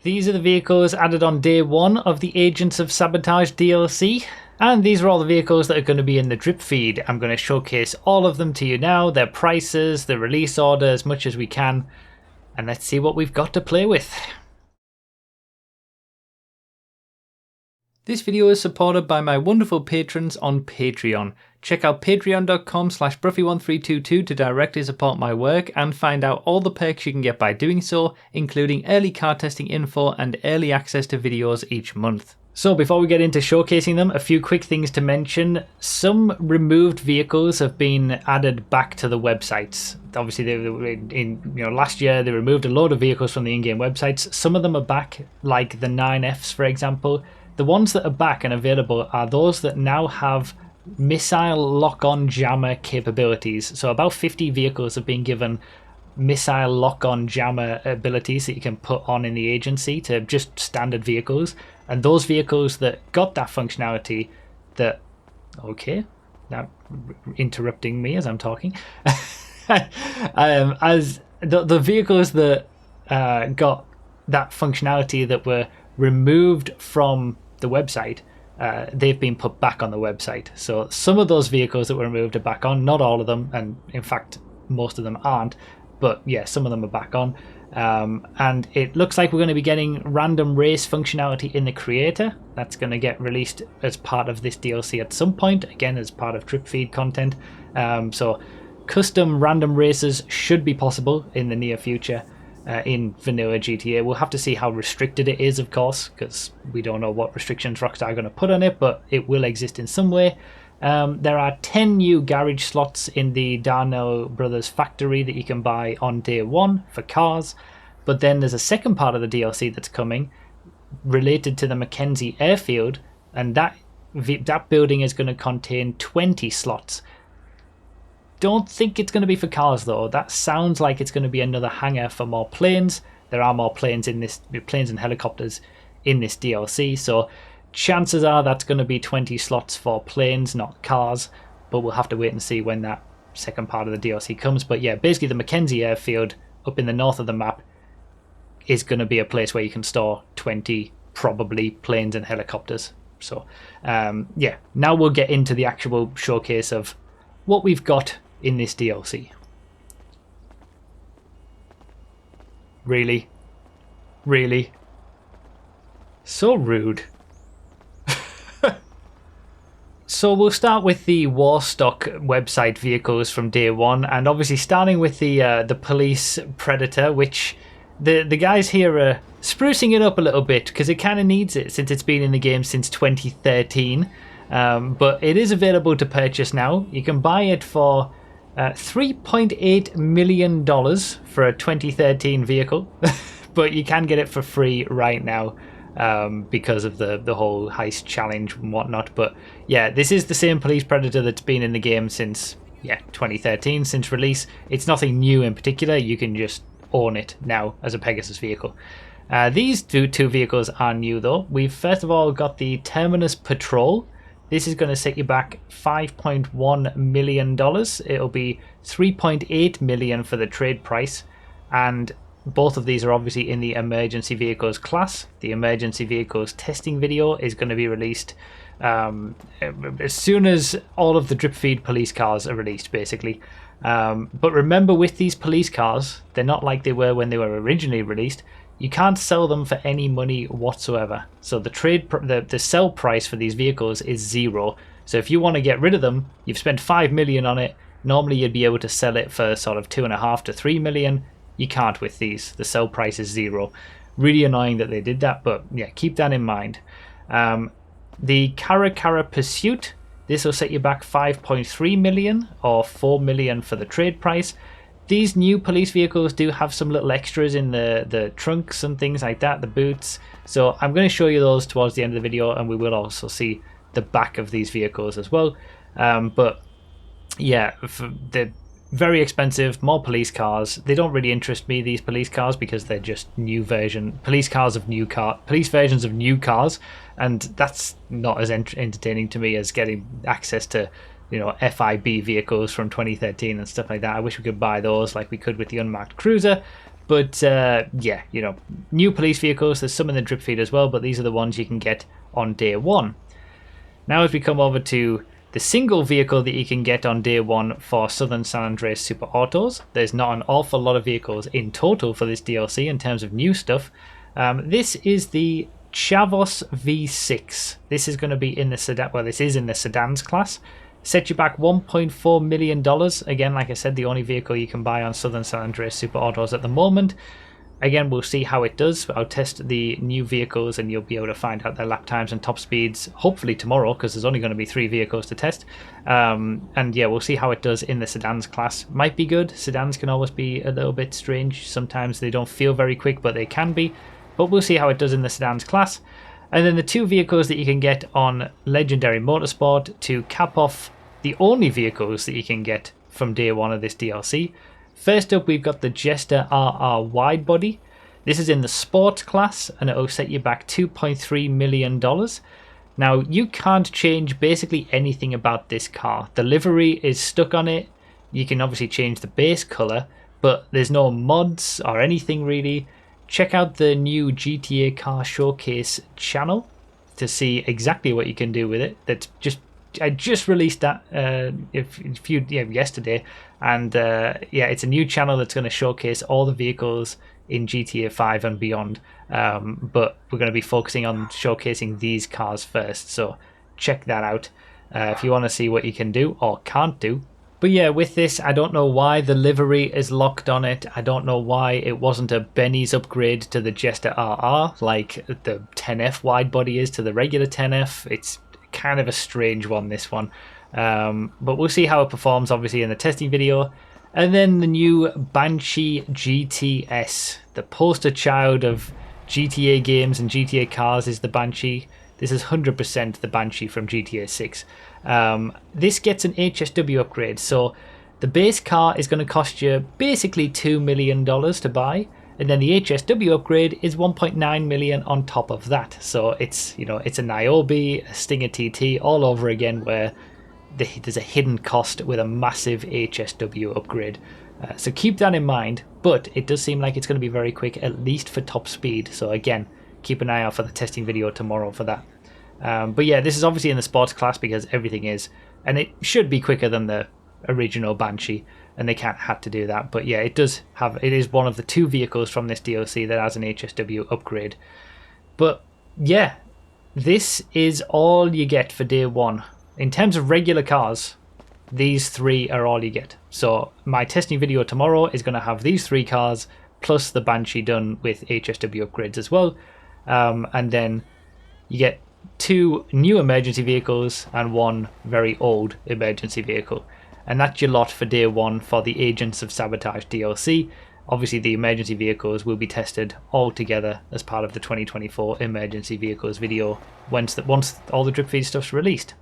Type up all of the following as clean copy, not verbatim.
These are the vehicles added on day 1 of the Agents of Sabotage DLC. And these are all the vehicles that are going to be in the drip feed. I'm going to showcase all of them to you now, their prices, the release order, as much as we can. And let's see what we've got to play with. This video is supported by my wonderful patrons on Patreon. Check out patreon.com/Bruffy1322 to directly support my work and find out all the perks you can get by doing so, including early car testing info and early access to videos each month. So before we get into showcasing them, a few quick things to mention. Some removed vehicles have been added back to the websites. Obviously, last year they removed a load of vehicles from the in-game websites. Some of them are back, like the 9Fs, for example. The ones that are back and available are those that now have missile lock-on jammer capabilities. So about 50 vehicles have been given missile lock-on jammer abilities that you can put on in the agency to just standard vehicles. And those vehicles that got that functionality that... Okay, now interrupting me as I'm talking. As the vehicles that got that functionality that were removed from the website, they've been put back on the website. So some of those vehicles that were removed are back on, not all of them, and in fact most of them aren't, but yeah, some of them are back on. And it looks like we're going to be getting random race functionality in the creator. That's going to get released as part of this DLC at some point, again as part of drip feed content. So custom random races should be possible in the near future in vanilla GTA. We'll have to see how restricted it is, of course, because we don't know what restrictions Rockstar are going to put on it, but it will exist in some way. There are 10 new garage slots in the Darnell Brothers factory that you can buy on day 1 for cars, but then there's a second part of the DLC that's coming related to the Mackenzie airfield, and that building is going to contain 20 slots. Don't think it's going to be for cars though. That sounds like it's going to be another hangar for more planes. There are more planes in this, planes and helicopters in this DLC, so chances are that's going to be 20 slots for planes, not cars, but we'll have to wait and see when that second part of the DLC comes. But yeah, basically the Mackenzie airfield up in the north of the map is going to be a place where you can store 20 probably planes and helicopters. So yeah, now we'll get into the actual showcase of what we've got in this DLC. Really? Really? So rude. So we'll start with the Warstock website vehicles from day 1, and obviously starting with the police Predator, which the guys here are sprucing it up a little bit because it kind of needs it since it's been in the game since 2013. But it is available to purchase now. You can buy it for $3.8 million for a 2013 vehicle, but you can get it for free right now because of the whole heist challenge and whatnot. But yeah, this is the same police Predator that's been in the game since 2013, since release. It's nothing new in particular. You can just own it now as a Pegasus vehicle. These two vehicles are new though. We've first of all got the Terminus Patrol. This is going to set you back $5.1 million. It'll be $3.8 million for the trade price. And both of these are obviously in the emergency vehicles class. The emergency vehicles testing video is going to be released as soon as all of the drip feed police cars are released, basically. But remember, with these police cars, they're not like they were when they were originally released. You can't sell them for any money whatsoever. So the sell price for these vehicles is 0. So if you want to get rid of them, you've spent $5 million on it. Normally you'd be able to sell it for sort of $2.5 to $3 million. You can't with these. The sell price is 0. Really annoying that they did that, but yeah, keep that in mind. The Cara Pursuit, this will set you back $5.3 million or $4 million for the trade price. These new police vehicles do have some little extras in the trunks and things like that, the boots. So I'm going to show you those towards the end of the video, and we will also see the back of these vehicles as well. But yeah, they're very expensive, more police cars. They don't really interest me, these police cars, because they're just police versions of new cars, and that's not as entertaining to me as getting access to FIB vehicles from 2013 and stuff like that. I wish we could buy those like we could with the unmarked cruiser, But yeah, you know, new police vehicles, there's some in the drip feed as well, but these are the ones you can get on day one. Now as we come over to the single vehicle that you can get on day one for Southern San Andreas Super Autos, there's not an awful lot of vehicles in total for this DLC in terms of new stuff. This is the Chavos V6. This is going to be in the sedan, well, this is in the sedans class. Set you back $1.4 million. Again, like I said, the only vehicle you can buy on Southern San Andreas Super Autos at the moment. Again, we'll see how it does. I'll test the new vehicles and you'll be able to find out their lap times and top speeds, hopefully tomorrow, because there's only going to be 3 vehicles to test. And yeah, we'll see how it does in the sedans class. Might be good. Sedans can always be a little bit strange. Sometimes they don't feel very quick, but they can be. But we'll see how it does in the sedans class. And then the 2 vehicles that you can get on Legendary Motorsport to cap off the only vehicles that you can get from day one of this DLC. First up, we've got the Jester RR Widebody. This is in the Sport class, and it'll set you back $2.3 million. Now, you can't change basically anything about this car. The livery is stuck on it. You can obviously change the base colour, but there's no mods or anything really. Check out the new GTA Car Showcase channel to see exactly what you can do with it. I just released that yesterday, and yeah, it's a new channel that's going to showcase all the vehicles in GTA 5 and beyond. But we're going to be focusing on showcasing these cars first, so check that out if you want to see what you can do or can't do. But yeah, with this, I don't know why the livery is locked on it. I don't know why it wasn't a Benny's upgrade to the Jester RR like the 10F widebody is to the regular 10F. It's kind of a strange one, this one. But we'll see how it performs, obviously, in the testing video. And then the new Banshee GTS. The poster child of GTA games and GTA cars is the Banshee. This is 100% the Banshee from GTA 6. This gets an HSW upgrade, so the base car is going to cost you basically $2 million to buy, and then the HSW upgrade is $1.9 million on top of that. So it's, you know, it's a Niobe, a Stinger TT all over again, where there's a hidden cost with a massive HSW upgrade. So keep that in mind, but it does seem like it's going to be very quick, at least for top speed. So again, keep an eye out for the testing video tomorrow for that. But yeah, this is obviously in the sports class because everything is, and it should be quicker than the original Banshee, and they can't have to do that. But yeah, it is one of the 2 vehicles from this DLC that has an HSW upgrade. But yeah, this is all you get for day one. In terms of regular cars, these 3 are all you get. So my testing video tomorrow is going to have these 3 cars plus the Banshee done with HSW upgrades as well. And then you get 2 new emergency vehicles and 1 very old emergency vehicle. And that's your lot for day 1 for the Agents of Sabotage DLC. Obviously the emergency vehicles will be tested all together as part of the 2024 emergency vehicles video once all the drip feed stuff's released.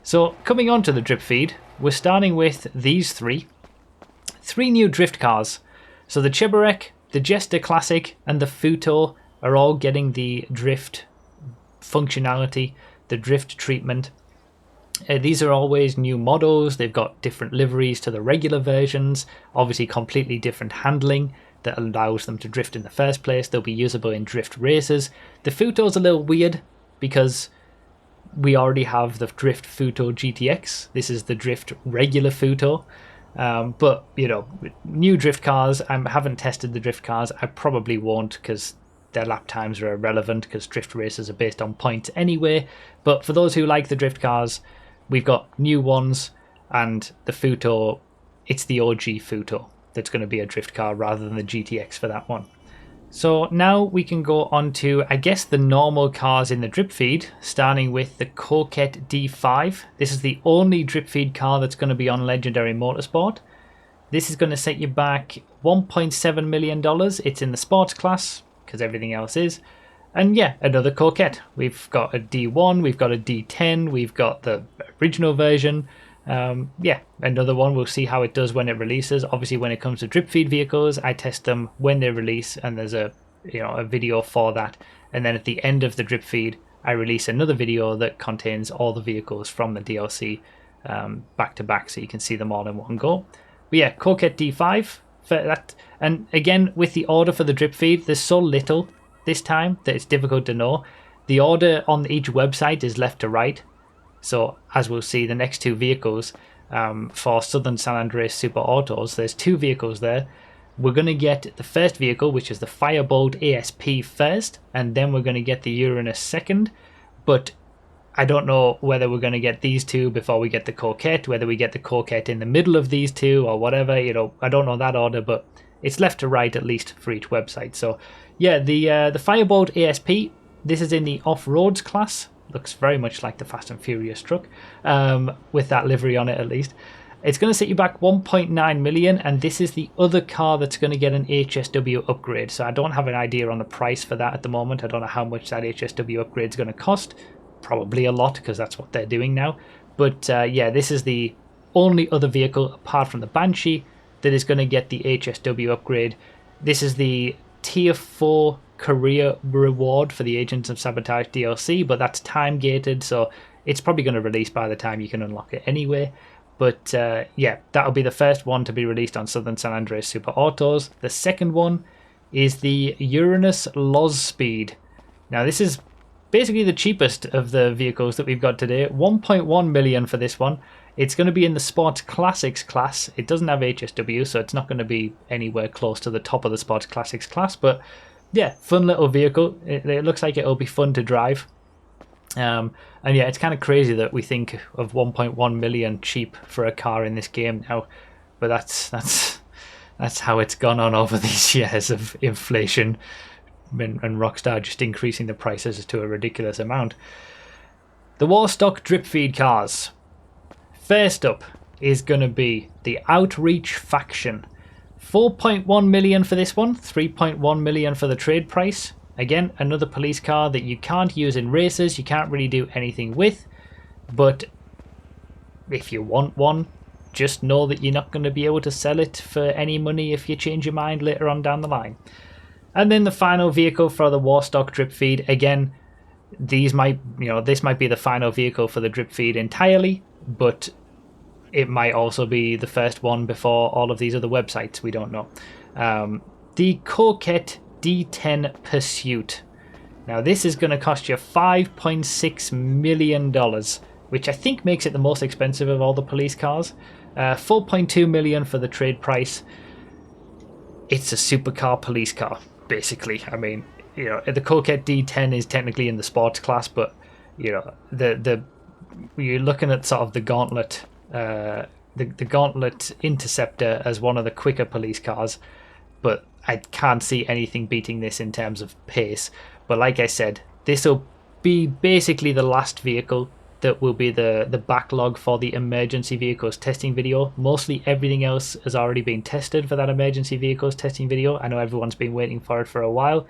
So coming on to the drip feed, we're starting with these 3 new drift cars. So the Cheburek, the Jester Classic and the Futo are all getting the drift functionality, the drift treatment. These are always new models. They've got different liveries to the regular versions, obviously completely different handling that allows them to drift in the first place. They'll be usable in drift races. The Futo's a little weird because we already have the Drift Futo GTX. This is the Drift regular Futo. But, you know, new drift cars, I haven't tested the drift cars. I probably won't because their lap times are irrelevant because drift races are based on points anyway. But for those who like the drift cars, we've got new ones, and the Futo, it's the OG Futo that's going to be a drift car rather than the GTX for that one. So now we can go on to, I guess, the normal cars in the drip feed, starting with the Coquette D5. This is the only drip feed car that's going to be on Legendary Motorsport. This is going to set you back $1.7 million. It's in the sports class, because everything else is. And yeah, another Coquette. We've got a D1, we've got a D10, we've got the original version. Yeah, another one. We'll see how it does when it releases. Obviously, when it comes to drip feed vehicles, I test them when they release, and there's a video for that. And then at the end of the drip feed, I release another video that contains all the vehicles from the DLC back to back, so you can see them all in one go. But yeah, Coquette D5. And again, with the order for the drip feed, there's so little this time that it's difficult to know. The order on each website is left to right. So as we'll see, the next two vehicles for Southern San Andreas Super Autos, there's two vehicles there. We're going to get the first vehicle, which is the Firebolt ASP first, and then we're going to get the Uranus second. But I don't know whether we're going to get these two before we get the Coquette, whether we get the Coquette in the middle of these two or whatever. I don't know that order, but it's left to right at least for each website. So yeah, the Firebolt ASP, this is in the off-roads class. Looks very much like the Fast and Furious truck, with that livery on it at least. It's going to set you back 1.9 million, and this is the other car that's going to get an HSW upgrade. So I don't have an idea on the price for that at the moment. I don't know how much that HSW upgrade is going to cost. Probably a lot, because that's what they're doing now. But yeah, this is the only other vehicle apart from the Banshee that is going to get the HSW upgrade. This is the Tier 4 career reward for the Agents of Sabotage DLC, but that's time gated, so it's probably going to release by the time you can unlock it anyway. But yeah, that'll be the first one to be released on Southern San Andreas Super Autos. The second one is the Uranus LozSpeed. Now this is basically the cheapest of the vehicles that we've got today. 1.1 million for this one. It's going to be in the Sports Classics class. It doesn't have HSW, so it's not going to be anywhere close to the top of the Sports Classics class. But yeah, fun little vehicle. It looks like it'll be fun to drive. And yeah, it's kind of crazy that we think of 1.1 million cheap for a car in this game now, but that's how it's gone on over these years of inflation and Rockstar just increasing the prices to a ridiculous amount. The Warstock drip feed cars. First up is going to be the Outreach Faction. 4.1 million for this one, 3.1 million for the trade price. Again, another police car that you can't use in races, you can't really do anything with, but if you want one, just know that you're not going to be able to sell it for any money if you change your mind later on down the line. And then the final vehicle for the Warstock drip feed. Again, this might be the final vehicle for the drip feed entirely, but it might also be the first one before all of these other websites. We don't know. The Coquette D10 Pursuit. Now this is going to cost you $5.6 million, which I think makes it the most expensive of all the police cars. 4.2 million for the trade price. It's a supercar police car, basically. I mean, the Coquette D10 is technically in the sports class, but you're looking at sort of the Gauntlet, the Gauntlet Interceptor as one of the quicker police cars, but I can't see anything beating this in terms of pace. But like I said, this will be basically the last vehicle that will be the backlog for the emergency vehicles testing video. Mostly everything else has already been tested for that emergency vehicles testing video. I know everyone's been waiting for it for a while.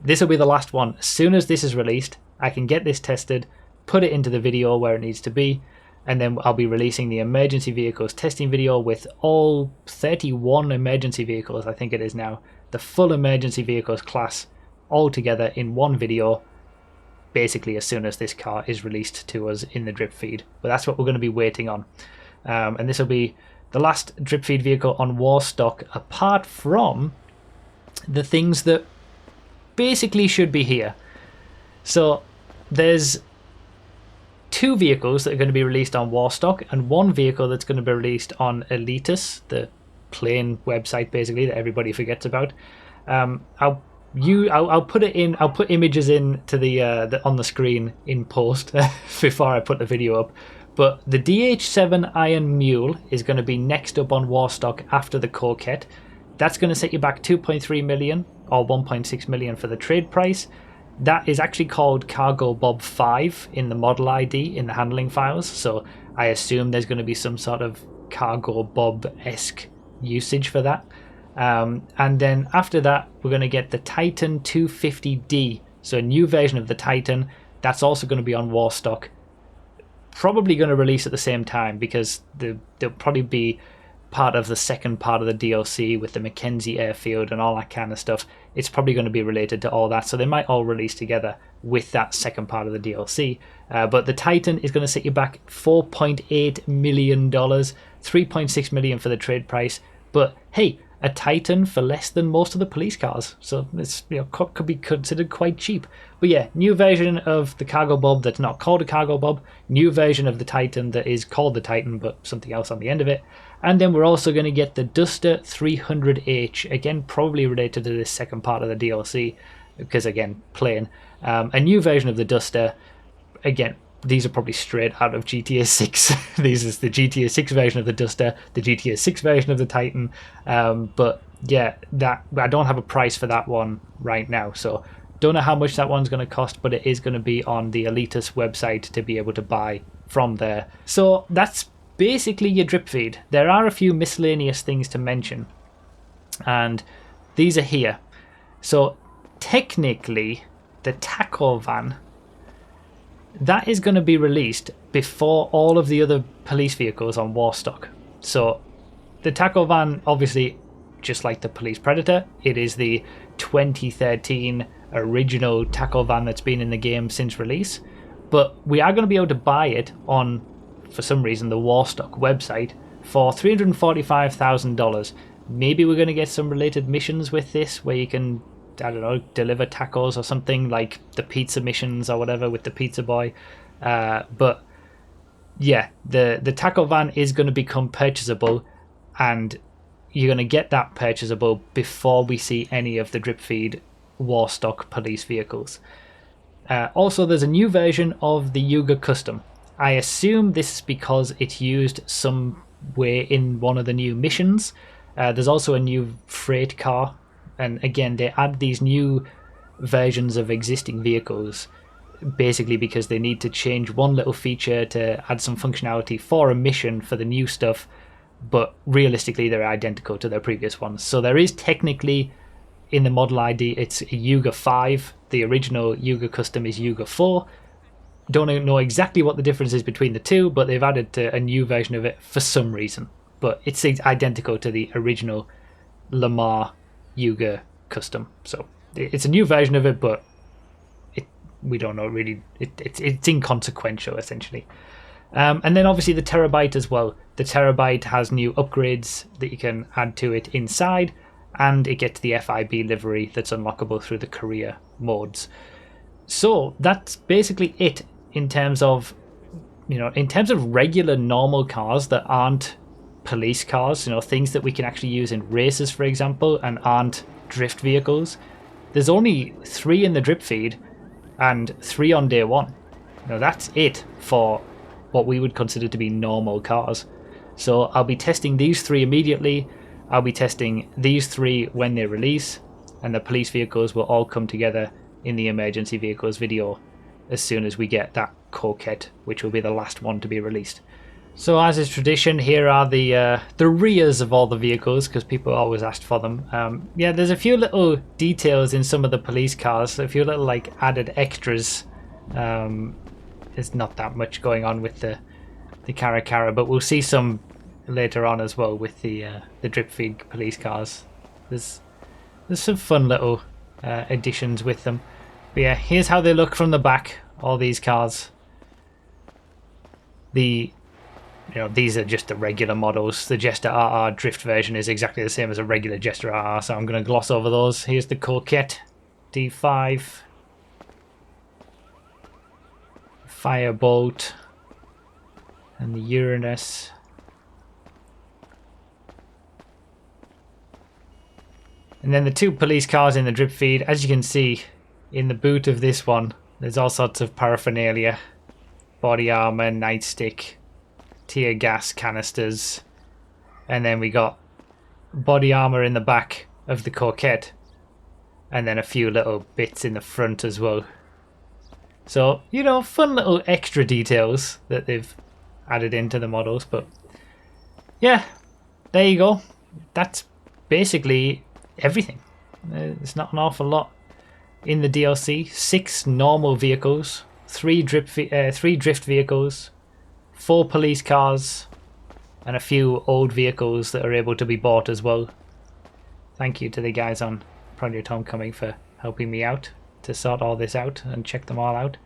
This will be the last one. As soon as this is released, I can get this tested, put it into the video where it needs to be, and then I'll be releasing the emergency vehicles testing video with all 31 emergency vehicles, I think it is now. The full emergency vehicles class all together in one video, basically as soon as this car is released to us in the drip feed. But that's what we're going to be waiting on. And this will be the last drip feed vehicle on Warstock, apart from the things that basically should be here. So there's two vehicles that are going to be released on Warstock, and one vehicle that's going to be released on Elitas, the plane website basically that everybody forgets about. I'll put it in. I'll put images in to the on the screen in post before I put the video up. But the DH7 Iron Mule is going to be next up on Warstock after the Coquette. That's going to set you back 2.3 million or 1.6 million for the trade price. That is actually called Cargo Bob 5 in the model ID in the handling files. So I assume there's going to be some sort of Cargo Bob-esque usage for that. And then after that, we're going to get the Titan 250D. So a new version of the Titan. That's also going to be on Warstock. Probably going to release at the same time, because they'll probably be part of the second part of the DLC with the Mackenzie airfield and all that kind of stuff. It's probably going to be related to all that, so they might all release together with that second part of the DLC. But the Titan is going to set you back $4.8 million, $3.6 million for the trade price. But hey, a Titan for less than most of the police cars. So it's, you know, could be considered quite cheap. But yeah, new version of the cargo bob that's not called a cargo bob. New version of the Titan that is called the Titan but something else on the end of it. And then we're also going to get the Duster 300H. Again, probably related to this second part of the DLC. Because again, plain. A new version of the Duster. Again, these are probably straight out of GTA 6. This is the GTA 6 version of the Duster, the GTA 6 version of the Titan. But yeah, that I don't have a price for that one right now. So don't know how much that one's going to cost, but it is going to be on the Elitas website to be able to buy from there. So that's basically your drip feed. There are a few miscellaneous things to mention. And these are here. So technically, the taco van, that is going to be released before all of the other police vehicles on Warstock. So the taco van, obviously, just like the police Predator, it is the 2013 original taco van that's been in the game since release. But we are going to be able to buy it on, for some reason, the Warstock website for $345,000. Maybe we're going to get some related missions with this where you can, I don't know, deliver tacos or something like the pizza missions or whatever with the pizza boy. But yeah, the taco van is going to become purchasable, and you're going to get that purchasable before we see any of the drip feed Warstock police vehicles. Also, there's a new version of the Yuga Custom. I assume this is because it's used some way in one of the new missions. There's also a new freight car. And again, they add these new versions of existing vehicles basically because they need to change one little feature to add some functionality for a mission for the new stuff, but realistically they're identical to their previous ones. So there is technically, in the model ID, it's a Yuga 5. The original Yuga Custom is Yuga 4. Don't know exactly what the difference is between the two, but they've added a new version of it for some reason. But it's identical to the original Lamar Yuga Custom. So it's a new version of it, but we don't know really. It's inconsequential essentially. And then obviously the Terabyte as well. The Terabyte has new upgrades that you can add to it inside, and it gets the FIB livery that's unlockable through the career modes. So that's basically it in terms of, you know, in terms of regular normal cars that aren't police cars, you know, things that we can actually use in races, for example, and aren't drift vehicles. There's only 3 in the drip feed and 3 on day 1. Now that's it for what we would consider to be normal cars. So I'll be testing these 3 immediately. I'll be testing these 3 when they release, and the police vehicles will all come together in the emergency vehicles video as soon as we get that Coquette, which will be the last one to be released. So as is tradition, here are the rears of all the vehicles, because people always asked for them. Yeah, there's a few little details in some of the police cars, a few little like added extras. There's not that much going on with the Caracara, but we'll see some later on as well with the drip feed police cars. There's some fun little additions with them. But yeah, here's how they look from the back, all these cars. These are just the regular models. The Jester RR drift version is exactly the same as a regular Jester RR, so I'm going to gloss over those. Here's the Coquette D5, Firebolt, and the Uranus. And then the 2 police cars in the drip feed. As you can see, in the boot of this one, there's all sorts of paraphernalia. Body armor, nightstick, tear gas canisters, and then we got body armor in the back of the Coquette, and then a few little bits in the front as well. So, you know, fun little extra details that they've added into the models. But yeah, there you go. That's basically everything. There's not an awful lot in the DLC. 6 normal vehicles, 3 drift vehicles, 4 police cars, and a few old vehicles that are able to be bought as well. Thank you to the guys on Project Homecoming for helping me out to sort all this out and check them all out.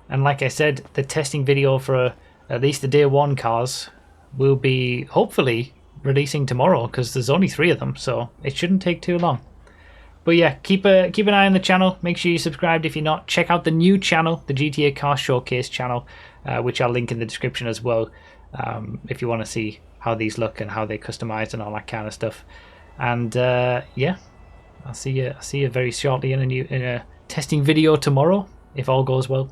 And like I said, the testing video for at least the day 1 cars will be hopefully releasing tomorrow because there's only 3 of them, so it shouldn't take too long. But yeah, keep an eye on the channel. Make sure you're subscribed if you're not. Check out the new channel, the GTA Car Showcase channel, which I'll link in the description as well, if you want to see how these look and how they customize and all that kind of stuff. And yeah, I'll see you very shortly in a testing video tomorrow if all goes well.